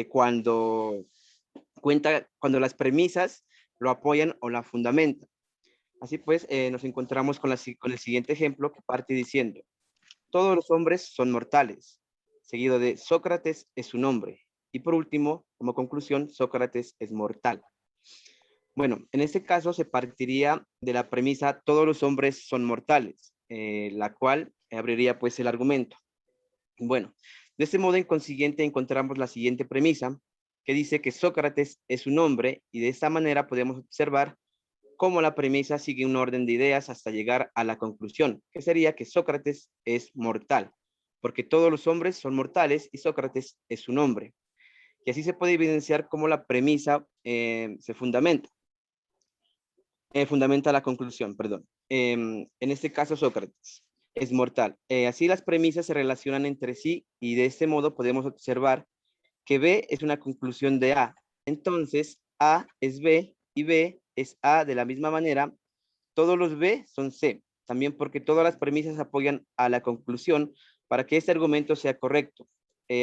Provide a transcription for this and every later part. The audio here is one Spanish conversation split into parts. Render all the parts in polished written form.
cuando las premisas lo apoyan o la fundamentan. Así pues, nos encontramos con el siguiente ejemplo que parte diciendo: todos los hombres son mortales, seguido de Sócrates es su nombre. Y por último, como conclusión, Sócrates es mortal. Bueno, en este caso se partiría de la premisa todos los hombres son mortales, la cual abriría pues el argumento. Bueno, de este modo en consiguiente encontramos la siguiente premisa que dice que Sócrates es un hombre, y de esta manera podemos observar cómo la premisa sigue un orden de ideas hasta llegar a la conclusión, que sería que Sócrates es mortal, porque todos los hombres son mortales y Sócrates es un hombre. Y así se puede evidenciar cómo la premisa se fundamenta la conclusión, perdón. En este caso, Sócrates es mortal. Así las premisas se relacionan entre sí y de este modo podemos observar que B es una conclusión de A. Entonces, A es B y B es A de la misma manera. Todos los B son C, también porque todas las premisas apoyan a la conclusión para que este argumento sea correcto.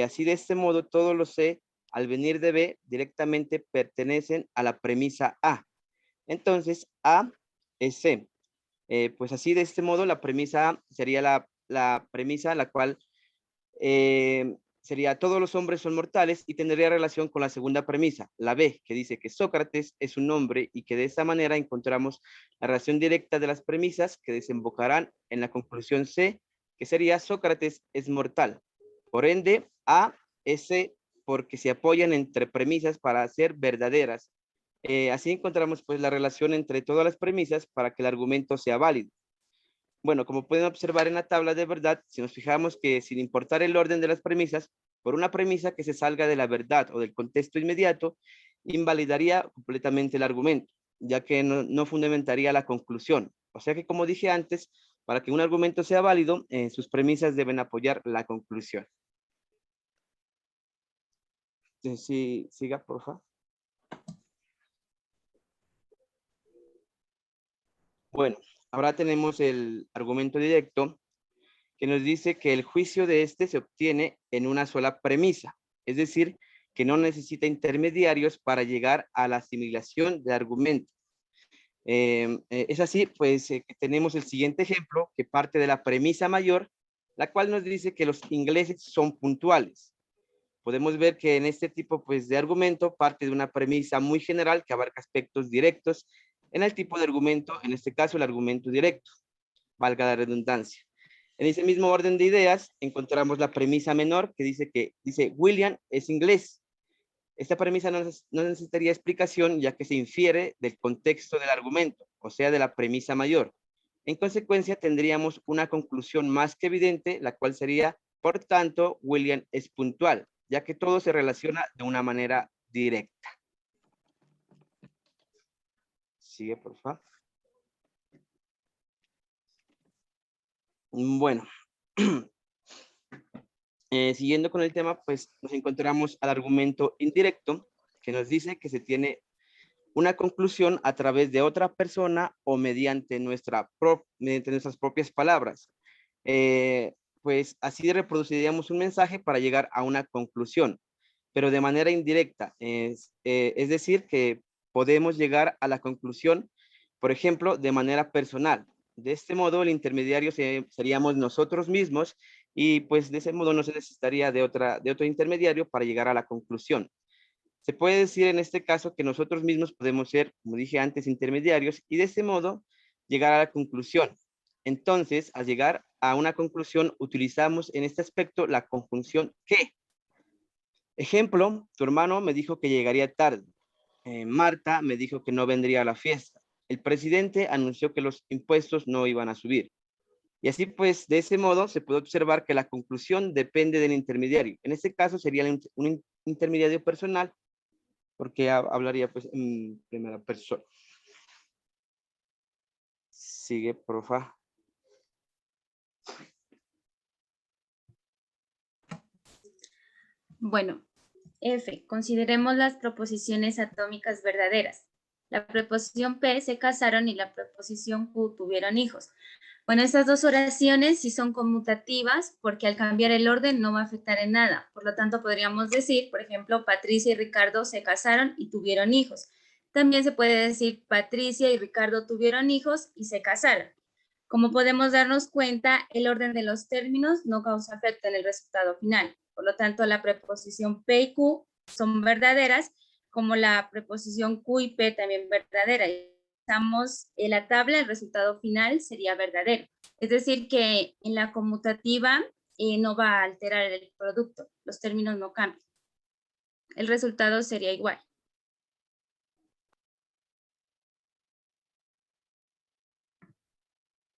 Así de este modo, todos los C, al venir de B, directamente pertenecen a la premisa A. Entonces, A es C. Pues así de este modo, la premisa A sería la premisa la cual sería todos los hombres son mortales y tendría relación con la segunda premisa, la B, que dice que Sócrates es un hombre y que de esta manera encontramos la relación directa de las premisas que desembocarán en la conclusión C, que sería Sócrates es mortal. Por ende, A es C porque se apoyan entre premisas para ser verdaderas. Así encontramos pues la relación entre todas las premisas para que el argumento sea válido. Bueno, como pueden observar en la tabla de verdad, si nos fijamos que sin importar el orden de las premisas, por una premisa que se salga de la verdad o del contexto inmediato, invalidaría completamente el argumento, ya que no fundamentaría la conclusión. O sea que, como dije antes, para que un argumento sea válido, sus premisas deben apoyar la conclusión. Sí, siga, por favor. Bueno, ahora tenemos el argumento directo, que nos dice que el juicio de este se obtiene en una sola premisa, es decir, que no necesita intermediarios para llegar a la asimilación de argumento. Es así, pues tenemos el siguiente ejemplo que parte de la premisa mayor, la cual nos dice que los ingleses son puntuales. Podemos ver que en este tipo pues, de argumento parte de una premisa muy general que abarca aspectos directos en el tipo de argumento, en este caso el argumento directo, valga la redundancia. En ese mismo orden de ideas encontramos la premisa menor que dice William es inglés. Esta premisa no necesitaría explicación ya que se infiere del contexto del argumento, o sea, de la premisa mayor. En consecuencia, tendríamos una conclusión más que evidente, la cual sería, por tanto, William es puntual, ya que todo se relaciona de una manera directa. Sigue, por favor. Bueno, siguiendo con el tema, pues nos encontramos al argumento indirecto, que nos dice que se tiene una conclusión a través de otra persona o mediante nuestras propias palabras. Pues así reproduciríamos un mensaje para llegar a una conclusión, pero de manera indirecta. Es decir, que podemos llegar a la conclusión, por ejemplo, de manera personal. De este modo, el intermediario seríamos nosotros mismos y pues de ese modo no se necesitaría de otro intermediario para llegar a la conclusión. Se puede decir en este caso que nosotros mismos podemos ser, como dije antes, intermediarios y de ese modo llegar a la conclusión. Entonces, al llegar a una conclusión, utilizamos en este aspecto la conjunción que. Ejemplo, tu hermano me dijo que llegaría tarde. Marta me dijo que no vendría a la fiesta. El presidente anunció que los impuestos no iban a subir. Y así pues, de ese modo se puede observar que la conclusión depende del intermediario. En este caso sería un intermediario personal porque hablaría pues en primera persona. Sigue, profa. Bueno, F. Consideremos las proposiciones atómicas verdaderas. La proposición P se casaron y la proposición Q tuvieron hijos. Bueno, estas dos oraciones sí son conmutativas porque al cambiar el orden no va a afectar en nada. Por lo tanto, podríamos decir, por ejemplo, Patricia y Ricardo se casaron y tuvieron hijos. También se puede decir Patricia y Ricardo tuvieron hijos y se casaron. Como podemos darnos cuenta, el orden de los términos no causa efecto en el resultado final. Por lo tanto, la preposición P y Q son verdaderas, como la preposición Q y P también verdadera. Usamos en la tabla, el resultado final sería verdadero. Es decir, que en la conmutativa no va a alterar el producto, los términos no cambian. El resultado sería igual.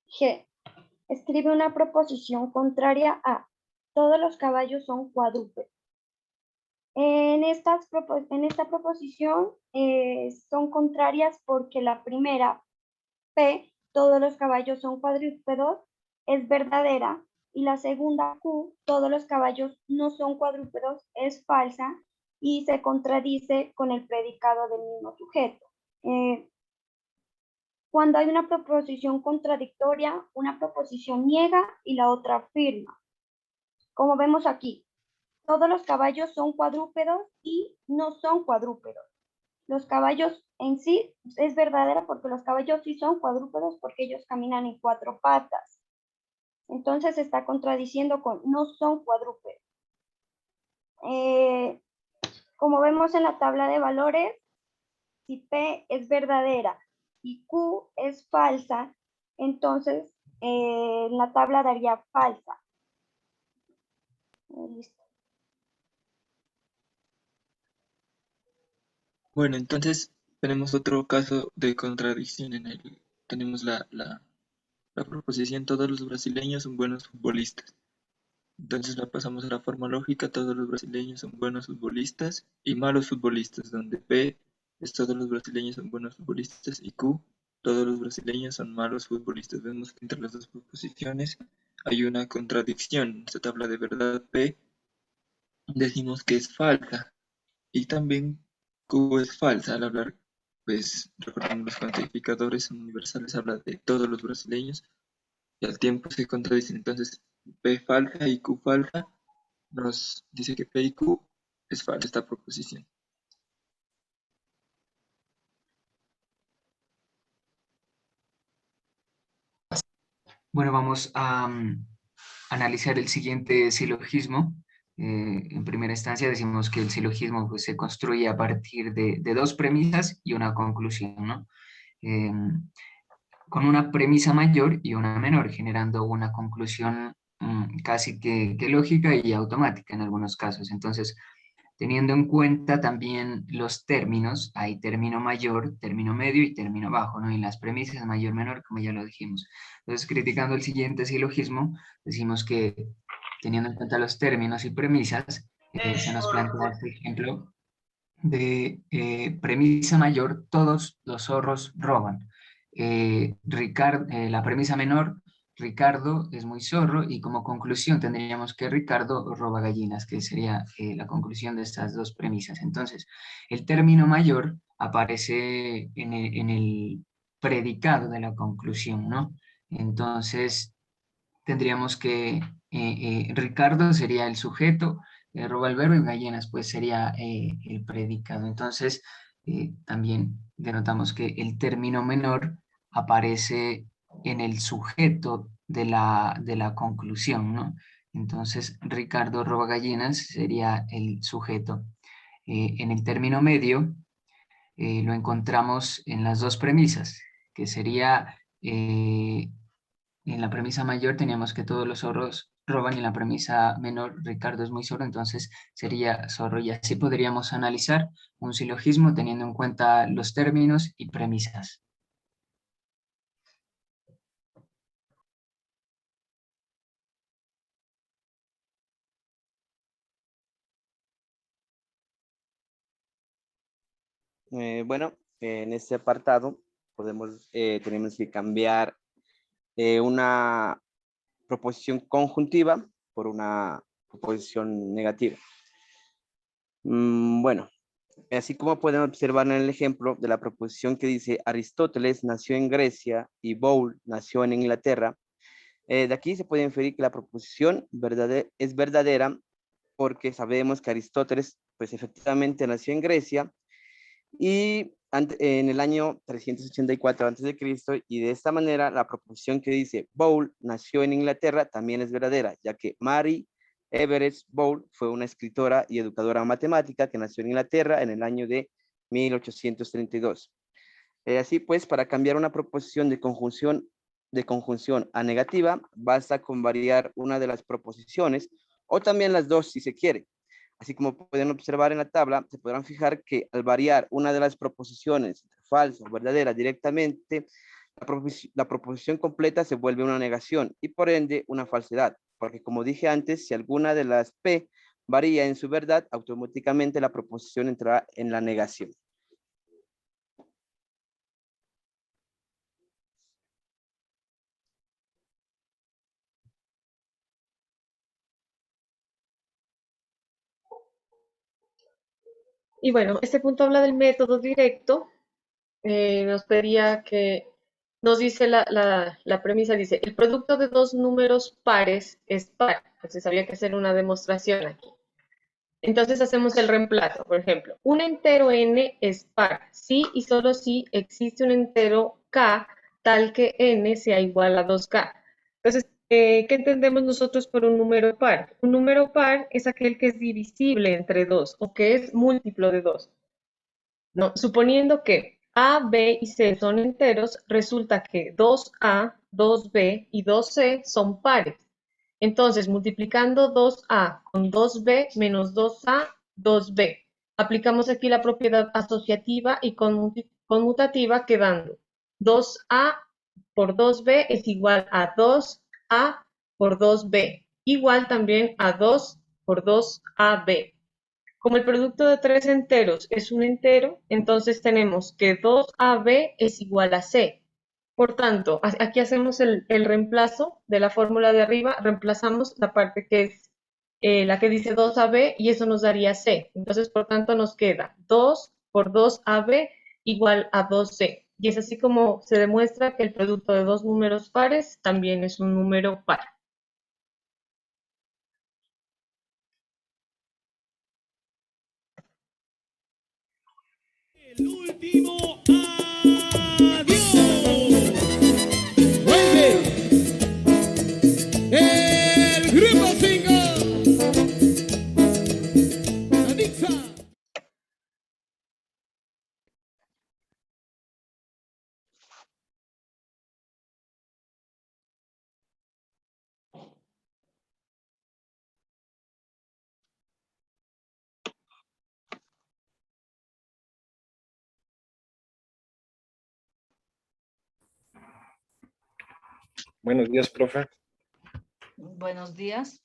G. Escribe una proposición contraria a todos los caballos son cuadrúpedos. En esta proposición son contrarias porque la primera, P, todos los caballos son cuadrúpedos, es verdadera, y la segunda, Q, todos los caballos no son cuadrúpedos, es falsa y se contradice con el predicado del mismo sujeto. Cuando hay una proposición contradictoria, una proposición niega y la otra afirma. Como vemos aquí, todos los caballos son cuadrúpedos y no son cuadrúpedos. Los caballos en sí es verdadera porque los caballos sí son cuadrúpedos porque ellos caminan en 4 patas. Entonces se está contradiciendo con no son cuadrúpedos. Como vemos en la tabla de valores, si P es verdadera y Q es falsa, entonces la tabla daría falsa. Listo. Bueno, entonces tenemos otro caso de contradicción tenemos la proposición todos los brasileños son buenos futbolistas. Entonces la pasamos a la forma lógica, todos los brasileños son buenos futbolistas y malos futbolistas, donde P es todos los brasileños son buenos futbolistas y Q, todos los brasileños son malos futbolistas. Vemos que entre las dos proposiciones hay una contradicción. En esta tabla de verdad P decimos que es falsa y también Q es falsa. Al hablar, pues recordemos los cuantificadores son universales, habla de todos los brasileños y al tiempo se contradicen. Entonces P falsa y Q falsa nos dice que P y Q es falsa esta proposición. Bueno, vamos a analizar el siguiente silogismo. En primera instancia decimos que el silogismo pues, se construye a partir de dos premisas y una conclusión, ¿no? Con una premisa mayor y una menor, generando una conclusión casi que lógica y automática en algunos casos. Entonces, teniendo en cuenta también los términos, hay término mayor, término medio y término bajo, ¿no? Y las premisas mayor, menor, como ya lo dijimos. Entonces, criticando el siguiente silogismo, decimos que teniendo en cuenta los términos y premisas, se nos plantea este ejemplo de premisa mayor, todos los zorros roban. La premisa menor, Ricardo es muy zorro y como conclusión tendríamos que Ricardo roba gallinas, que sería la conclusión de estas dos premisas. Entonces, el término mayor aparece en el predicado de la conclusión, ¿no? Entonces, tendríamos que Ricardo sería el sujeto, roba el verbo y gallinas pues sería el predicado. Entonces, también denotamos que el término menor aparece en el sujeto de la conclusión, ¿no? Entonces, Ricardo roba gallinas sería el sujeto. En el término medio lo encontramos en las dos premisas, que sería en la premisa mayor teníamos que todos los zorros roban y en la premisa menor Ricardo es muy zorro, entonces sería zorro y así podríamos analizar un silogismo teniendo en cuenta los términos y premisas. Bueno, en este apartado tenemos que cambiar una proposición conjuntiva por una proposición negativa. Bueno, así como pueden observar en el ejemplo de la proposición que dice Aristóteles nació en Grecia y Bowl nació en Inglaterra, De aquí se puede inferir que la proposición es verdadera porque sabemos que Aristóteles, pues efectivamente nació en Grecia y en el año 384 a.C. y de esta manera la proposición que dice Boole nació en Inglaterra también es verdadera, ya que Mary Everett Boole fue una escritora y educadora matemática que nació en Inglaterra en el año de 1832. Así pues, para cambiar una proposición de conjunción a negativa, basta con variar una de las proposiciones o también las dos si se quiere. Así como pueden observar en la tabla, se podrán fijar que al variar una de las proposiciones, falsa o verdadera directamente, la proposición completa se vuelve una negación y por ende una falsedad, porque como dije antes, si alguna de las P varía en su verdad, automáticamente la proposición entrará en la negación. Y bueno, este punto habla del método directo. Nos pedía que, nos dice la premisa, dice, el producto de dos números pares es par. Entonces había que hacer una demostración aquí. Entonces hacemos el reemplazo. Por ejemplo, un entero n es par si y solo si existe un entero k tal que n sea igual a 2k. Entonces, ¿qué entendemos nosotros por un número par? Un número par es aquel que es divisible entre 2 o que es múltiplo de 2. ¿No? Suponiendo que A, B y C son enteros, resulta que 2A, 2B y 2C son pares. Entonces, multiplicando 2A con 2B menos 2A, 2B. Aplicamos aquí la propiedad asociativa y conmutativa quedando 2A por 2B es igual a 2A por 2B, igual también a 2 por 2AB. Como el producto de tres enteros es un entero, entonces tenemos que 2AB es igual a C. Por tanto, aquí hacemos el reemplazo de la fórmula de arriba, reemplazamos la parte que es la que dice 2AB y eso nos daría C. Entonces, por tanto, nos queda 2 por 2AB igual a 2C. Y es así como se demuestra que el producto de dos números pares también es un número par. El último adiós. Vuelve el grupo 5. Anixa. Buenos días, profe. Buenos días.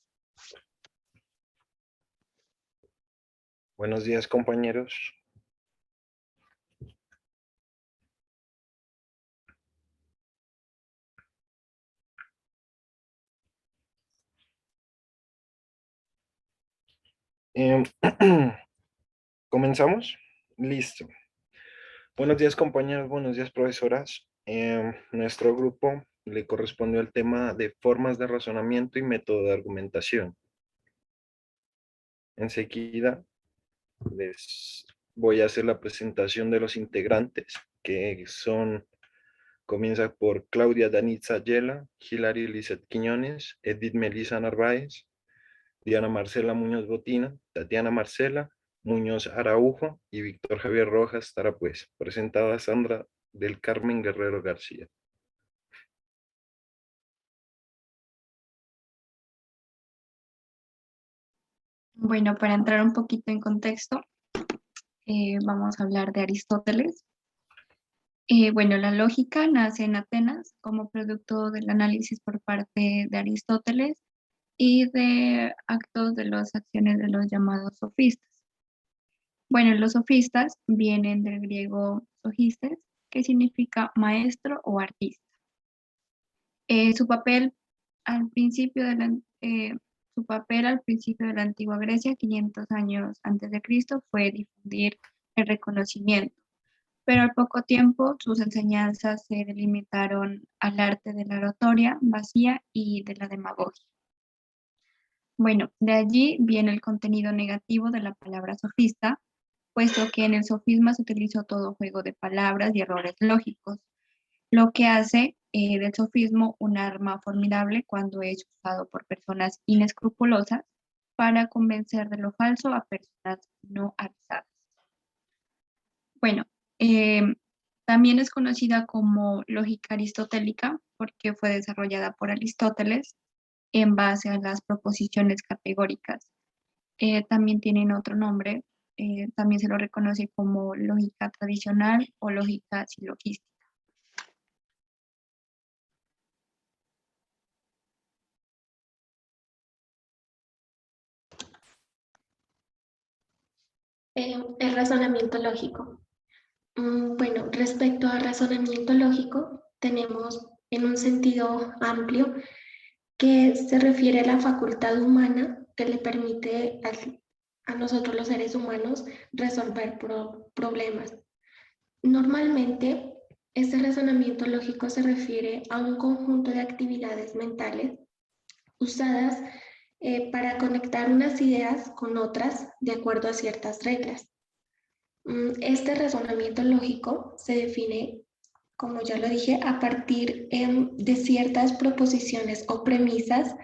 Buenos días, compañeros. ¿Comenzamos? Listo. Buenos días, compañeros. Buenos días, profesoras. Nuestro grupo le correspondió el tema de formas de razonamiento y método de argumentación. Enseguida les voy a hacer la presentación de los integrantes, que son, comienza por Claudia Danitza Ayala, Hilario Lizeth Quiñones, Edith Melisa Narváez, Diana Marcela Muñoz Botina, Tatiana Marcela Muñoz Araujo y Víctor Javier Rojas Tarapuez. Presentada Sandra del Carmen Guerrero García. Bueno, para entrar un poquito en contexto, vamos a hablar de Aristóteles. Bueno, la lógica nace en Atenas como producto del análisis por parte de Aristóteles y de actos de las acciones de los llamados sofistas. Bueno, los sofistas vienen del griego sofistes, que significa maestro o artista. Su papel al principio de la antigua Grecia, 500 años antes de Cristo, fue difundir el reconocimiento. pero al poco tiempo sus enseñanzas se delimitaron al arte de la oratoria vacía y de la demagogia. Bueno, de allí viene el contenido negativo de la palabra sofista, puesto que en el sofisma se utilizó todo juego de palabras y errores lógicos, lo que hace del sofismo un arma formidable cuando es usado por personas inescrupulosas para convencer de lo falso a personas no avisadas. Bueno, también es conocida como lógica aristotélica porque fue desarrollada por Aristóteles en base a las proposiciones categóricas. También tienen otro nombre, también se lo reconoce como lógica tradicional o lógica silogística. El razonamiento lógico. Bueno, respecto al razonamiento lógico, tenemos en un sentido amplio que se refiere a la facultad humana que le permite a nosotros los seres humanos resolver problemas. Normalmente, este razonamiento lógico se refiere a un conjunto de actividades mentales usadas para conectar unas ideas con otras de acuerdo a ciertas reglas. Este razonamiento lógico se define, como ya lo dije, a partir de ciertas proposiciones o premisas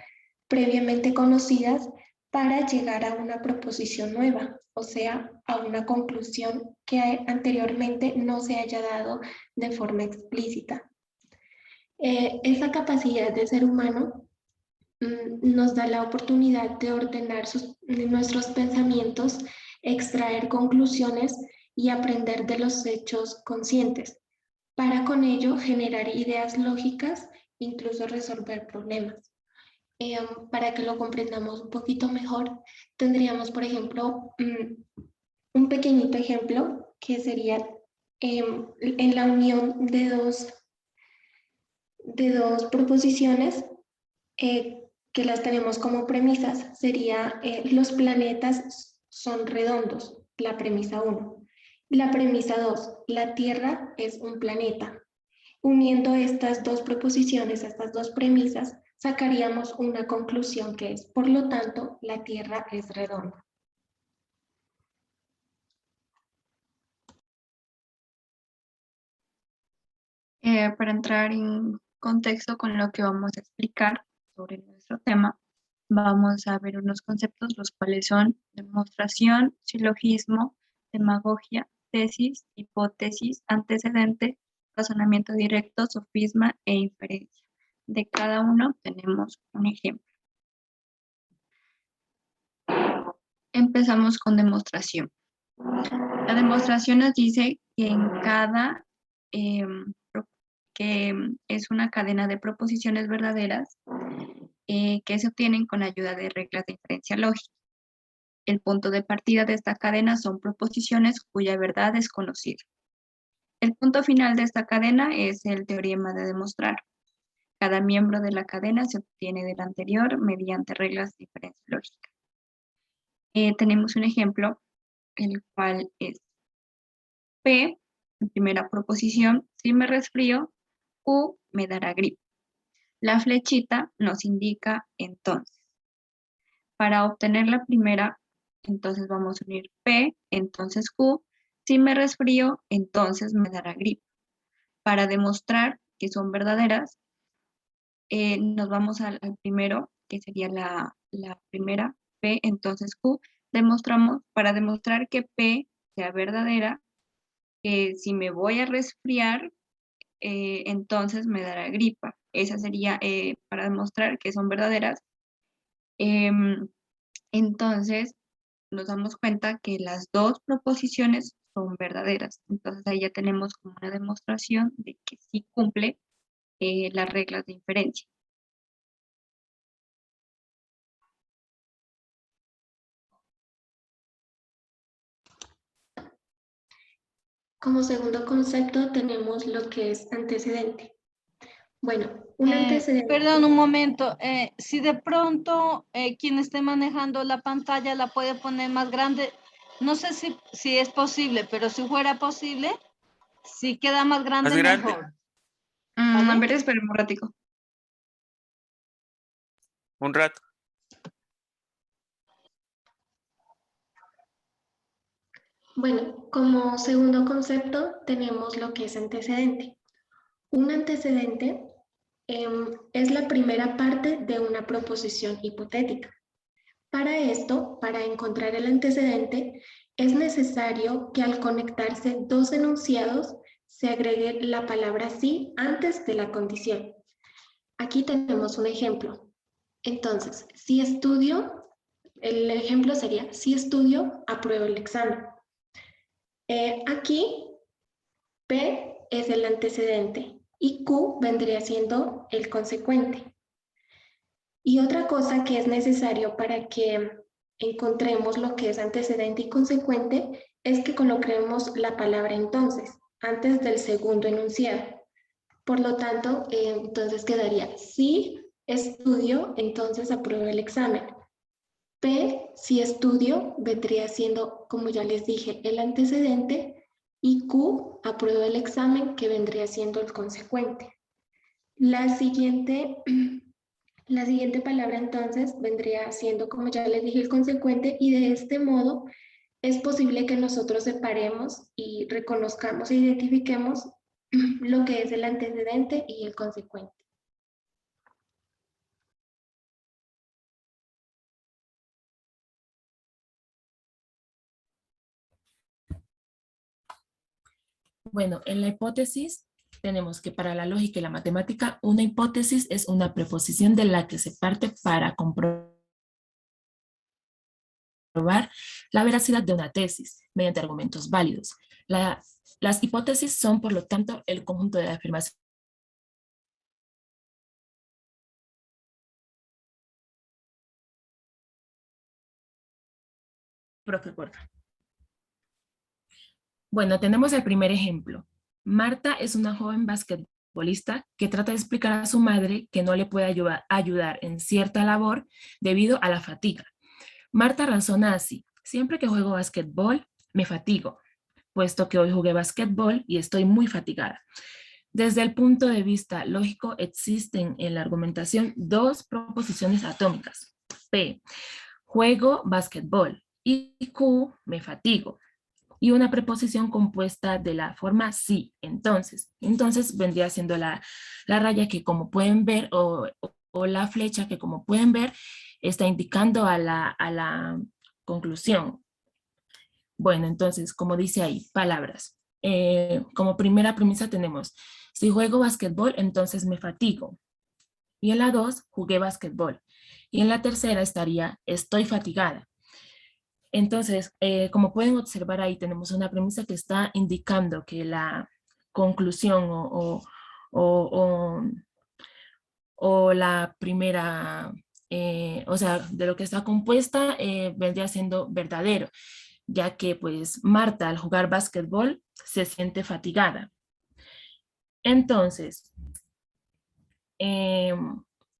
previamente conocidas para llegar a una proposición nueva, o sea, a una conclusión que anteriormente no se haya dado de forma explícita. Esa capacidad del ser humano nos da la oportunidad de ordenar nuestros pensamientos, extraer conclusiones y aprender de los hechos conscientes, para con ello generar ideas lógicas, incluso resolver problemas. Para que lo comprendamos un poquito mejor, tendríamos, por ejemplo, un pequeñito ejemplo que sería en la unión de dos proposiciones que las tenemos como premisas, sería los planetas son redondos, la premisa 1. La premisa 2, la Tierra es un planeta. Uniendo estas dos proposiciones, estas dos premisas, sacaríamos una conclusión que es, por lo tanto, la Tierra es redonda. Para entrar en contexto con lo que vamos a explicar sobre nuestro tema, vamos a ver unos conceptos, los cuales son demostración, silogismo, demagogia, tesis, hipótesis, antecedente, razonamiento directo, sofisma e inferencia. De cada uno tenemos un ejemplo. Empezamos con demostración. La demostración nos dice que en cada que es una cadena de proposiciones verdaderas que se obtienen con ayuda de reglas de inferencia lógica. El punto de partida de esta cadena son proposiciones cuya verdad es conocida. El punto final de esta cadena es el teorema de demostrar. Cada miembro de la cadena se obtiene del anterior mediante reglas de inferencia lógica. Tenemos un ejemplo, el cual es P, en primera proposición, si me resfrío, Q me dará gripe. La flechita nos indica entonces. Para obtener la primera, entonces vamos a unir P, entonces Q. Si me resfrío, entonces me dará gripe. Para demostrar que son verdaderas, nos vamos al primero, que sería la primera, P, entonces Q. Para demostrar que P sea verdadera, que si me voy a resfriar, entonces me dará gripa. Esa sería para demostrar que son verdaderas. Entonces, nos damos cuenta que las dos proposiciones son verdaderas. Entonces, ahí ya tenemos como una demostración de que sí cumple las reglas de inferencia. Como segundo concepto tenemos lo que es antecedente. Bueno, un antecedente... Perdón un momento, si de pronto quien esté manejando la pantalla la puede poner más grande, no sé si es posible, pero si fuera posible, Si queda más grande, mejor. A ver, espera un ratico. Un rato. Bueno, como segundo concepto tenemos lo que es antecedente. Un antecedente es la primera parte de una proposición hipotética. Para esto, para encontrar el antecedente, es necesario que al conectarse dos enunciados se agregue la palabra sí antes de la condición. Aquí tenemos un ejemplo. Entonces, si estudio, el ejemplo sería, si estudio, apruebo el examen. Aquí, P es el antecedente y Q vendría siendo el consecuente. Y otra cosa que es necesario para que encontremos lo que es antecedente y consecuente es que coloquemos la palabra entonces, antes del segundo enunciado. Por lo tanto, entonces quedaría, si estudio, entonces apruebo el examen. P, si estudio, vendría siendo, como ya les dije, el antecedente, y Q, apruebo el examen, que vendría siendo el consecuente. La siguiente palabra entonces vendría siendo, como ya les dije, el consecuente, y de este modo es posible que nosotros separemos y reconozcamos e identifiquemos lo que es el antecedente y el consecuente. Bueno, en la hipótesis tenemos que para la lógica y la matemática, una hipótesis es una preposición de la que se parte para comprobar la veracidad de una tesis mediante argumentos válidos. Las hipótesis son, por lo tanto, el conjunto de afirmaciones Profe, porfa. Bueno, tenemos el primer ejemplo. Marta es una joven basquetbolista que trata de explicar a su madre que no le puede ayudar en cierta labor debido a la fatiga. Marta razona así: siempre que juego basquetbol me fatigo, puesto que hoy jugué basquetbol y estoy muy fatigada. Desde el punto de vista lógico, existen en la argumentación dos proposiciones atómicas. P, juego basquetbol, y Q, me fatigo. Y una preposición compuesta de la forma sí. Entonces vendría siendo la raya que, como pueden ver, o la flecha que, como pueden ver, está indicando a la conclusión. Bueno, entonces, como dice ahí, palabras. Como primera premisa tenemos, si juego basquetbol, entonces me fatigo. Y en la 2, jugué basquetbol. Y en la tercera estaría, estoy fatigada. Entonces, como pueden observar ahí, tenemos una premisa que está indicando que la conclusión o la primera, o sea, de lo que está compuesta, vendría siendo verdadero, ya que pues Marta al jugar básquetbol se siente fatigada. Entonces,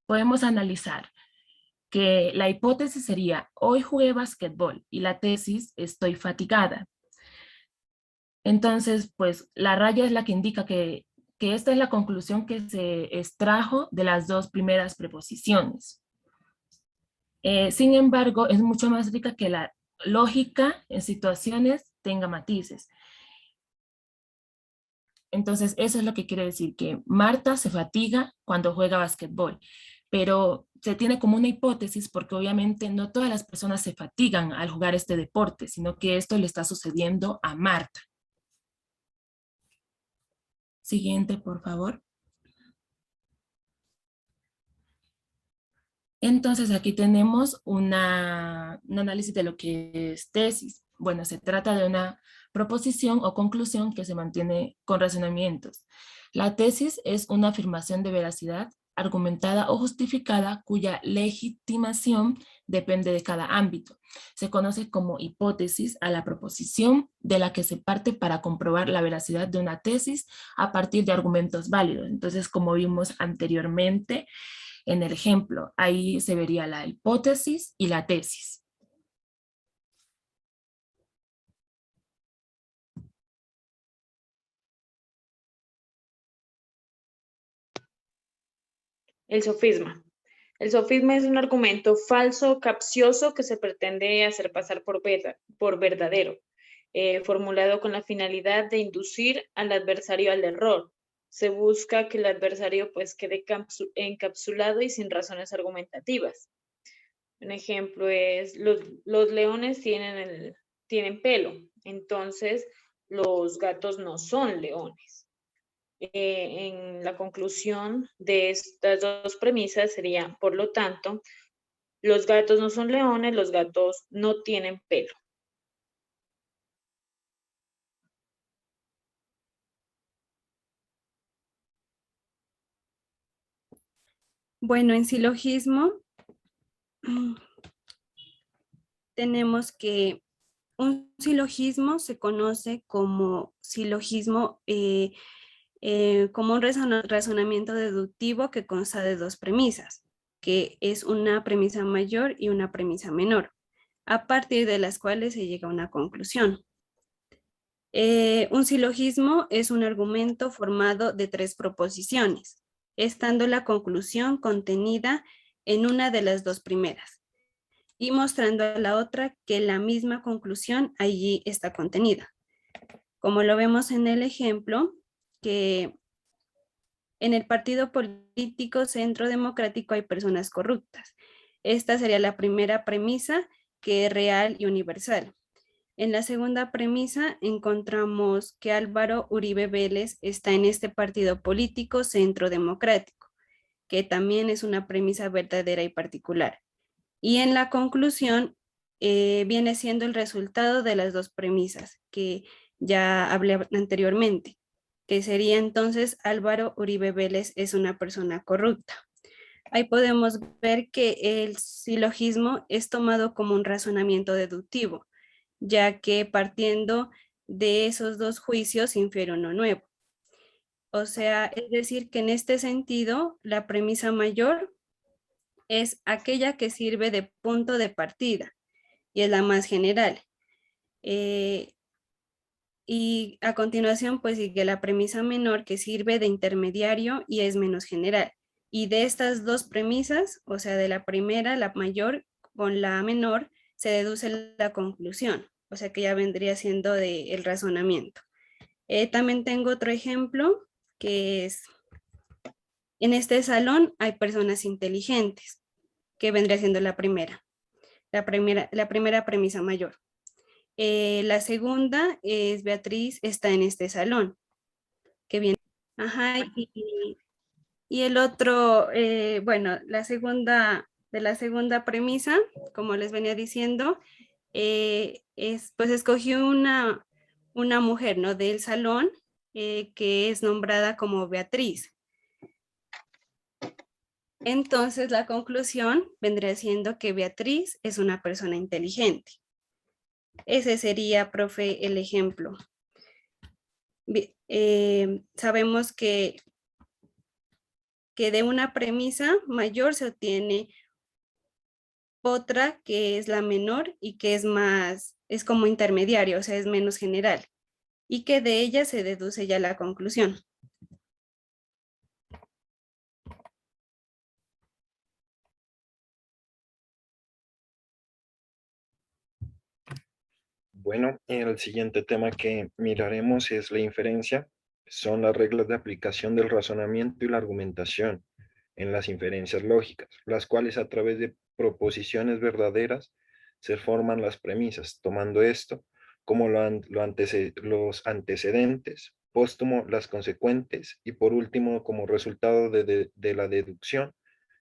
podemos analizar que la hipótesis sería, hoy jugué basquetbol, y la tesis, estoy fatigada. Entonces, pues la raya es la que indica que esta es la conclusión que se extrajo de las dos primeras preposiciones. Sin embargo, es mucho más rica que la lógica en situaciones tenga matices. Entonces, eso es lo que quiere decir, que Marta se fatiga cuando juega basquetbol, pero se tiene como una hipótesis porque obviamente no todas las personas se fatigan al jugar este deporte, sino que esto le está sucediendo a Marta. Siguiente, por favor. Entonces, aquí tenemos un análisis de lo que es tesis. Bueno, se trata de una proposición o conclusión que se mantiene con razonamientos. La tesis es una afirmación de veracidad argumentada o justificada cuya legitimación depende de cada ámbito. Se conoce como hipótesis a la proposición de la que se parte para comprobar la veracidad de una tesis a partir de argumentos válidos. Entonces, como vimos anteriormente en el ejemplo, ahí se vería la hipótesis y la tesis. El sofisma. El sofisma es un argumento falso, capcioso, que se pretende hacer pasar por verdadero, formulado con la finalidad de inducir al adversario al error. Se busca que el adversario pues quede encapsulado y sin razones argumentativas. Un ejemplo es, los leones tienen pelo, entonces los gatos no son leones. En la conclusión de estas dos premisas sería, por lo tanto, los gatos no son leones, los gatos no tienen pelo. Bueno, en silogismo tenemos que un silogismo se conoce como silogismo, como un razonamiento deductivo que consta de dos premisas, que es una premisa mayor y una premisa menor, a partir de las cuales se llega a una conclusión. Un silogismo es un argumento formado de tres proposiciones, estando la conclusión contenida en una de las dos primeras y mostrando a la otra que la misma conclusión allí está contenida. Como lo vemos en el ejemplo, que en el partido político Centro Democrático hay personas corruptas. Esta sería la primera premisa, que es real y universal. En la segunda premisa encontramos que Álvaro Uribe Vélez está en este partido político Centro Democrático, que también es una premisa verdadera y particular. Y en la conclusión viene siendo el resultado de las dos premisas que ya hablé anteriormente, que sería entonces Álvaro Uribe Vélez es una persona corrupta. Ahí podemos ver que el silogismo es tomado como un razonamiento deductivo, ya que partiendo de esos dos juicios infiere uno nuevo. O sea, es decir, que en este sentido, la premisa mayor es aquella que sirve de punto de partida y es la más general. Y a continuación, pues sigue la premisa menor que sirve de intermediario y es menos general. Y de estas dos premisas, o sea, de la primera, la mayor, con la menor, se deduce la conclusión, o sea que ya vendría siendo el razonamiento. También tengo otro ejemplo que es, en este salón hay personas inteligentes, que vendría siendo la primera premisa mayor. La segunda es Beatriz está en este salón, que viene. Ajá, y el otro, bueno, de la segunda premisa, como les venía diciendo, pues escogí una mujer, ¿no? Del salón, que es nombrada como Beatriz. Entonces la conclusión vendría siendo que Beatriz es una persona inteligente. Ese sería, profe, el ejemplo. Sabemos que de una premisa mayor se obtiene otra que es la menor y que es como intermediario, o sea, es menos general, y que de ella se deduce ya la conclusión. Bueno, el siguiente tema que miraremos es la inferencia. Son las reglas de aplicación del razonamiento y la argumentación en las inferencias lógicas, las cuales a través de proposiciones verdaderas se forman las premisas, tomando esto como los antecedentes, póstumo las consecuentes y por último como resultado de la deducción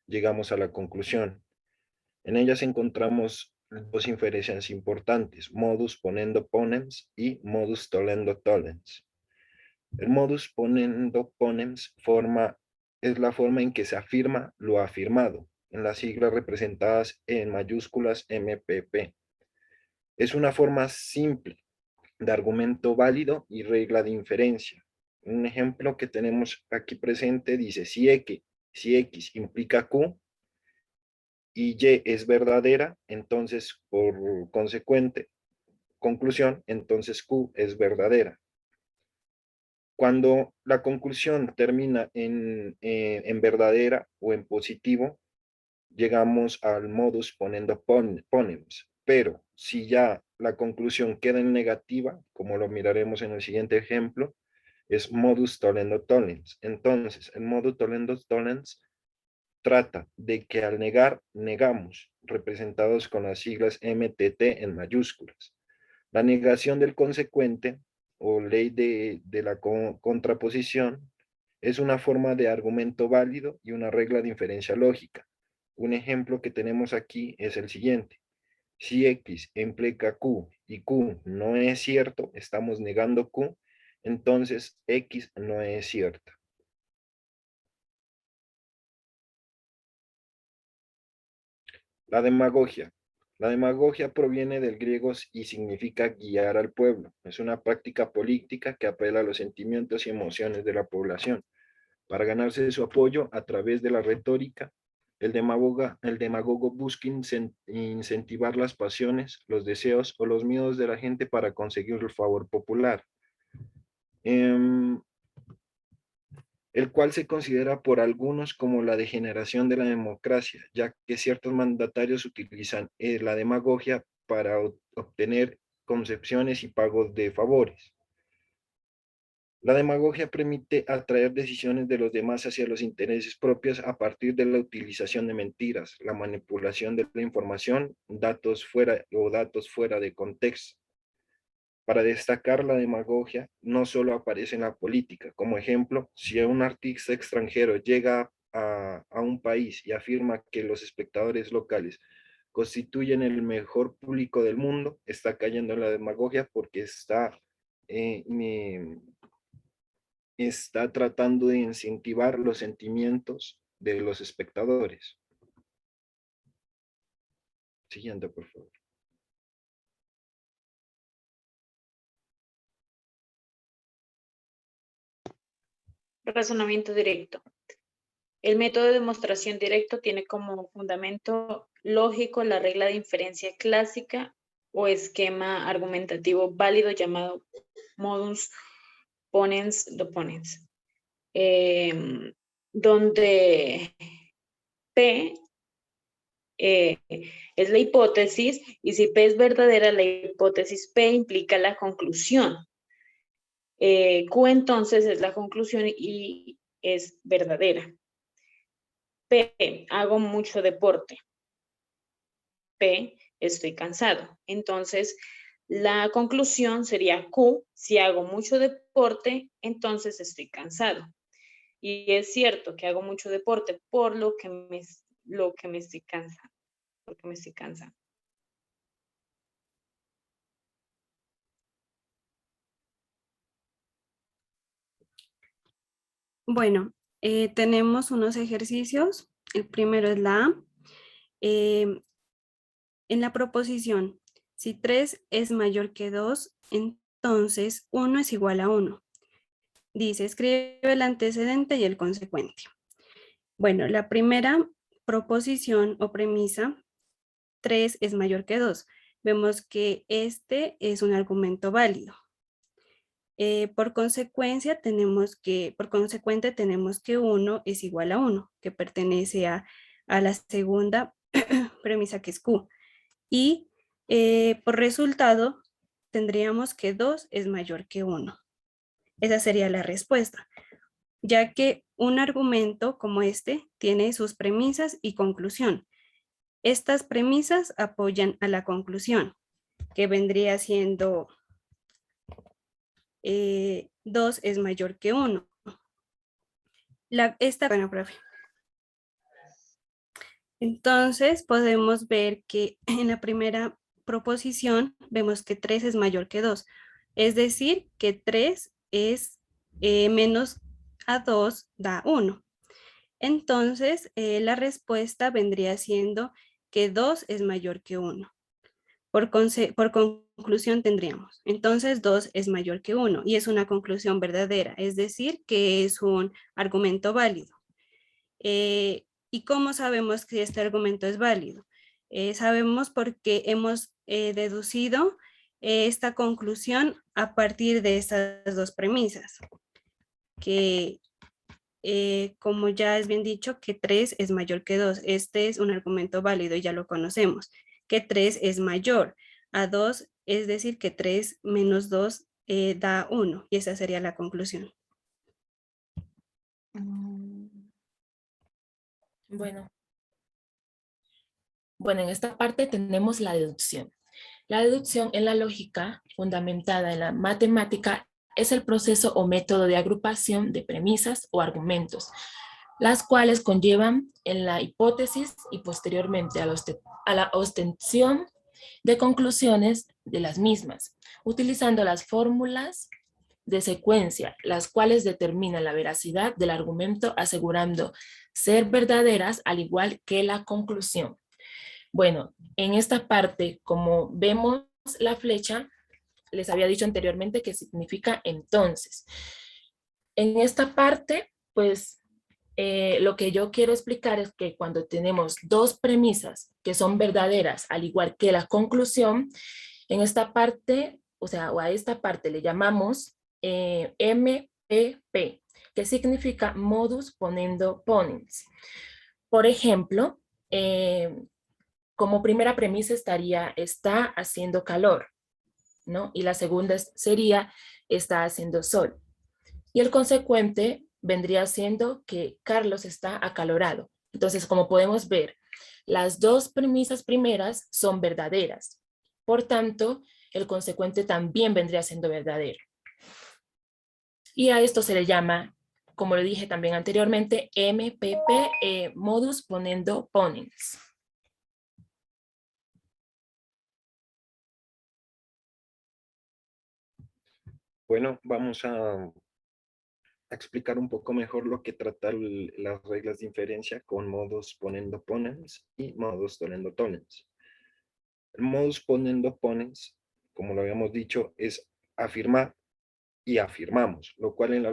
llegamos a la conclusión. En ellas encontramos dos inferencias importantes, modus ponendo ponens y modus tollendo tollens. El modus ponendo ponens es la forma en que se afirma lo afirmado, en las siglas representadas en mayúsculas MPP. Es una forma simple de argumento válido y regla de inferencia. Un ejemplo que tenemos aquí presente dice, si X implica Q, y Y es verdadera, entonces por consecuente, conclusión, entonces Q es verdadera. Cuando la conclusión termina en verdadera o en positivo, llegamos al modus ponens. Pero si ya la conclusión queda en negativa, como lo miraremos en el siguiente ejemplo, es modus tollendo tollens. Entonces, el modus tollendo tollens trata de que al negar, negamos, representados con las siglas MTT en mayúsculas. La negación del consecuente o ley de la contraposición es una forma de argumento válido y una regla de inferencia lógica. Un ejemplo que tenemos aquí es el siguiente. Si X implica Q y Q no es cierto, estamos negando Q, entonces X no es cierta. La demagogia. La demagogia proviene del griego y significa guiar al pueblo. Es una práctica política que apela a los sentimientos y emociones de la población para ganarse su apoyo a través de la retórica. El demagogo busca incentivar las pasiones, los deseos o los miedos de la gente para conseguir el favor popular, el cual se considera por algunos como la degeneración de la democracia, ya que ciertos mandatarios utilizan la demagogia para obtener concepciones y pagos de favores. La demagogia permite atraer decisiones de los demás hacia los intereses propios a partir de la utilización de mentiras, la manipulación de la información, datos fuera de contexto. Para destacar la demagogia, no solo aparece en la política. Como ejemplo, si un artista extranjero llega a un país y afirma que los espectadores locales constituyen el mejor público del mundo, está cayendo en la demagogia porque está tratando de incentivar los sentimientos de los espectadores. Siguiente, por favor. Razonamiento directo. El método de demostración directo tiene como fundamento lógico la regla de inferencia clásica o esquema argumentativo válido llamado modus ponens ponens, donde P es la hipótesis, y si P es verdadera, la hipótesis P implica la conclusión. Q entonces es la conclusión y es verdadera. P, hago mucho deporte. P, estoy cansado. Entonces, la conclusión sería Q, si hago mucho deporte, entonces estoy cansado. Y es cierto que hago mucho deporte por lo que me estoy cansando. Porque me estoy cansando. Bueno, tenemos unos ejercicios. El primero es la A. En la proposición, si 3 es mayor que 2, entonces 1 es igual a 1. Dice, escribe el antecedente y el consecuente. Bueno, la primera proposición o premisa, 3 es mayor que 2. Vemos que este es un argumento válido. Por consecuente tenemos que 1 es igual a 1, que pertenece a la segunda premisa que es Q. Y por resultado tendríamos que 2 es mayor que 1. Esa sería la respuesta, ya que un argumento como este tiene sus premisas y conclusión. Estas premisas apoyan a la conclusión, que vendría siendo 2 es mayor que 1. Bueno, profe. Entonces podemos ver que en la primera proposición vemos que 3 es mayor que 2. Es decir, que 3 es menos a 2 da 1. Entonces la respuesta vendría siendo que 2 es mayor que 1. Por conclusión tendríamos, entonces 2 es mayor que 1 y es una conclusión verdadera, es decir, que es un argumento válido. ¿Y cómo sabemos que este argumento es válido? Sabemos porque hemos deducido esta conclusión a partir de estas dos premisas. que, como ya es bien dicho, que 3 es mayor que 2. Este es un argumento válido y ya lo conocemos. Que 3 es mayor a 2, es decir, que 3 menos 2 da 1. Y esa sería la conclusión. Bueno, en esta parte tenemos la deducción. La deducción en la lógica, fundamentada en la matemática, es el proceso o método de agrupación de premisas o argumentos, las cuales conllevan en la hipótesis y posteriormente a la obtención de conclusiones de las mismas, utilizando las fórmulas de secuencia, las cuales determinan la veracidad del argumento, asegurando ser verdaderas al igual que la conclusión. Bueno, en esta parte, como vemos la flecha, les había dicho anteriormente que significa entonces. En esta parte, pues, lo que yo quiero explicar es que cuando tenemos dos premisas que son verdaderas, al igual que la conclusión, en esta parte, o sea, o a esta parte le llamamos MPP, que significa modus ponendo ponens. Por ejemplo, como primera premisa estaría, está haciendo calor, ¿no? Y la segunda sería, está haciendo sol. Y el consecuente vendría siendo que Carlos está acalorado. Entonces, como podemos ver, las dos premisas primeras son verdaderas. Por tanto, el consecuente también vendría siendo verdadero. Y a esto se le llama, como lo dije también anteriormente, MPP, modus ponendo ponens. Bueno, vamos a explicar un poco mejor lo que trata las reglas de inferencia con modus ponendo ponens y modus tollendo tollens. El modus ponendo ponens, como lo habíamos dicho, es afirmar y afirmamos, lo cual en la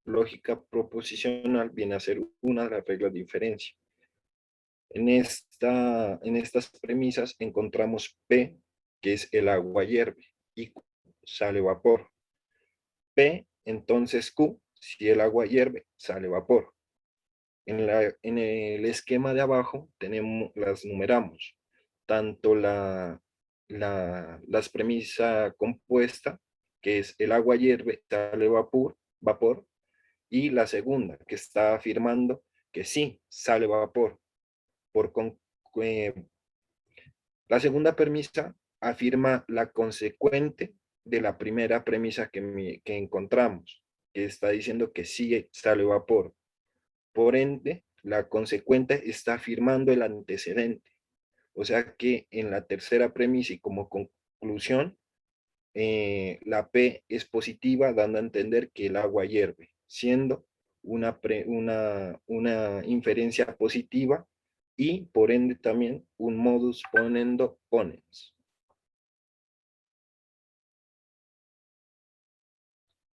lógica proposicional viene a ser una de las reglas de inferencia. En estas premisas encontramos P, que es el agua hierve, y Q, sale vapor. P, entonces Q, si el agua hierve, sale vapor. En el esquema de abajo las numeramos, tanto las premisas compuesta, que es el agua hierve, sale vapor, y la segunda, que está afirmando que sí, sale vapor. La segunda premisa afirma la consecuente de la primera premisa que encontramos, que está diciendo que sí sale vapor. Por ende, la consecuente está afirmando el antecedente. O sea que en la tercera premisa y como conclusión, la P es positiva, dando a entender que el agua hierve, siendo una inferencia positiva y por ende también un modus ponendo ponens.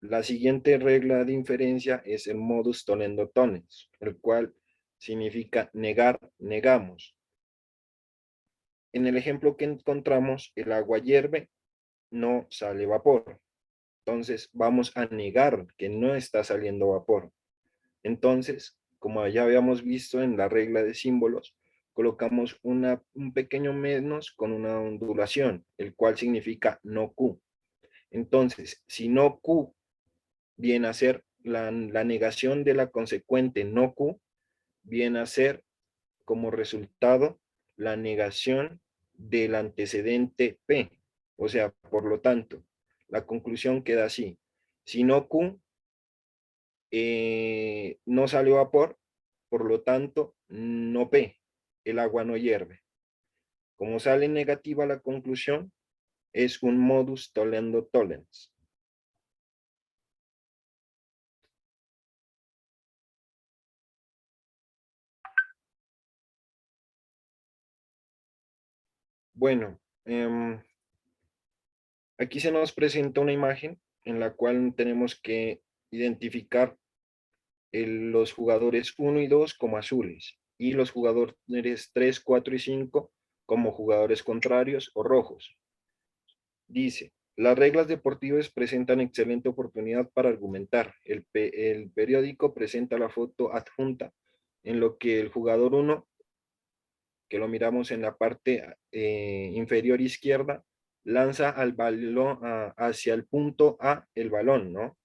La siguiente regla de inferencia es el modus tollendo tollens, el cual significa negar, negamos. En el ejemplo que encontramos, el agua hierve, no sale vapor. Entonces vamos a negar que no está saliendo vapor. Entonces, como ya habíamos visto en la regla de símbolos, colocamos un pequeño menos con una ondulación, el cual significa no Q. Entonces, si no Q viene a ser la negación de la consecuente no Q, viene a ser como resultado la negación del antecedente P. O sea, por lo tanto, la conclusión queda así. Si no Q, no sale vapor, por lo tanto, no P, el agua no hierve. Como sale negativa la conclusión, es un modus tollendo tollens. Bueno, aquí se nos presenta una imagen en la cual tenemos que identificar los jugadores 1 y 2 como azules y los jugadores 3, 4 y 5 como jugadores contrarios o rojos. Dice, Las reglas deportivas presentan excelente oportunidad para argumentar. El periódico presenta la foto adjunta en lo que el jugador 1, que lo miramos en la parte inferior izquierda, lanza al balón hacia el punto A el balón, ¿no?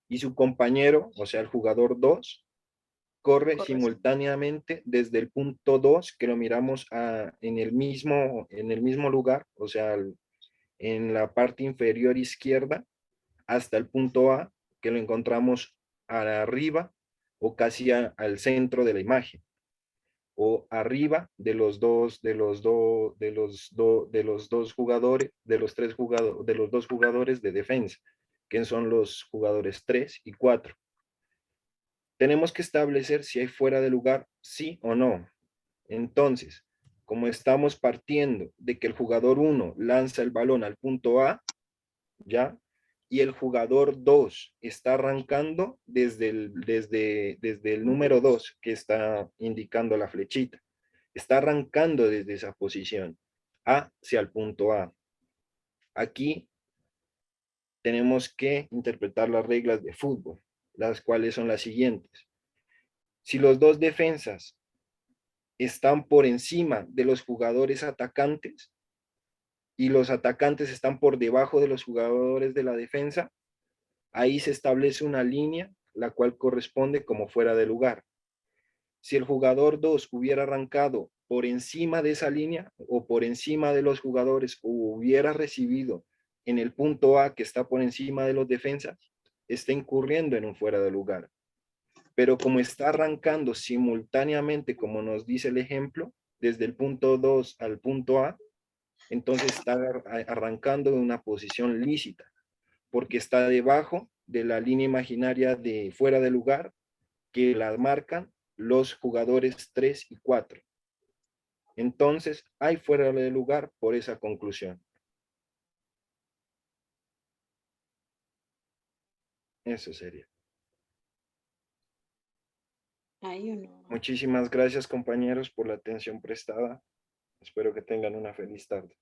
Y su compañero, o sea, el jugador 2, corre simultáneamente desde el punto 2, que lo miramos en el mismo lugar, o sea, en la parte inferior izquierda, hasta el punto A, que lo encontramos arriba o casi al centro de la imagen, o arriba de los dos jugadores, de los dos jugadores de defensa, que son los jugadores 3 y 4. Tenemos que establecer si hay fuera de lugar, sí o no. Entonces, como estamos partiendo de que el jugador 1 lanza el balón al punto A, ¿ya? Y el jugador 2 está arrancando desde el número 2 que está indicando la flechita. Está arrancando desde esa posición hacia el punto A. Aquí tenemos que interpretar las reglas de fútbol, las cuales son las siguientes. Si los dos defensas están por encima de los jugadores atacantes y los atacantes están por debajo de los jugadores de la defensa, ahí se establece una línea la cual corresponde como fuera de lugar. Si el jugador 2 hubiera arrancado por encima de esa línea o por encima de los jugadores o hubiera recibido en el punto A que está por encima de los defensas, está incurriendo en un fuera de lugar. Pero como está arrancando simultáneamente, como nos dice el ejemplo, desde el punto 2 al punto A, entonces está arrancando de una posición lícita, porque está debajo de la línea imaginaria de fuera de lugar que la marcan los jugadores 3 y 4. Entonces, hay fuera de lugar por esa conclusión. Eso sería. ¿Hay o no? Muchísimas gracias, compañeros, por la atención prestada. Espero que tengan una feliz tarde.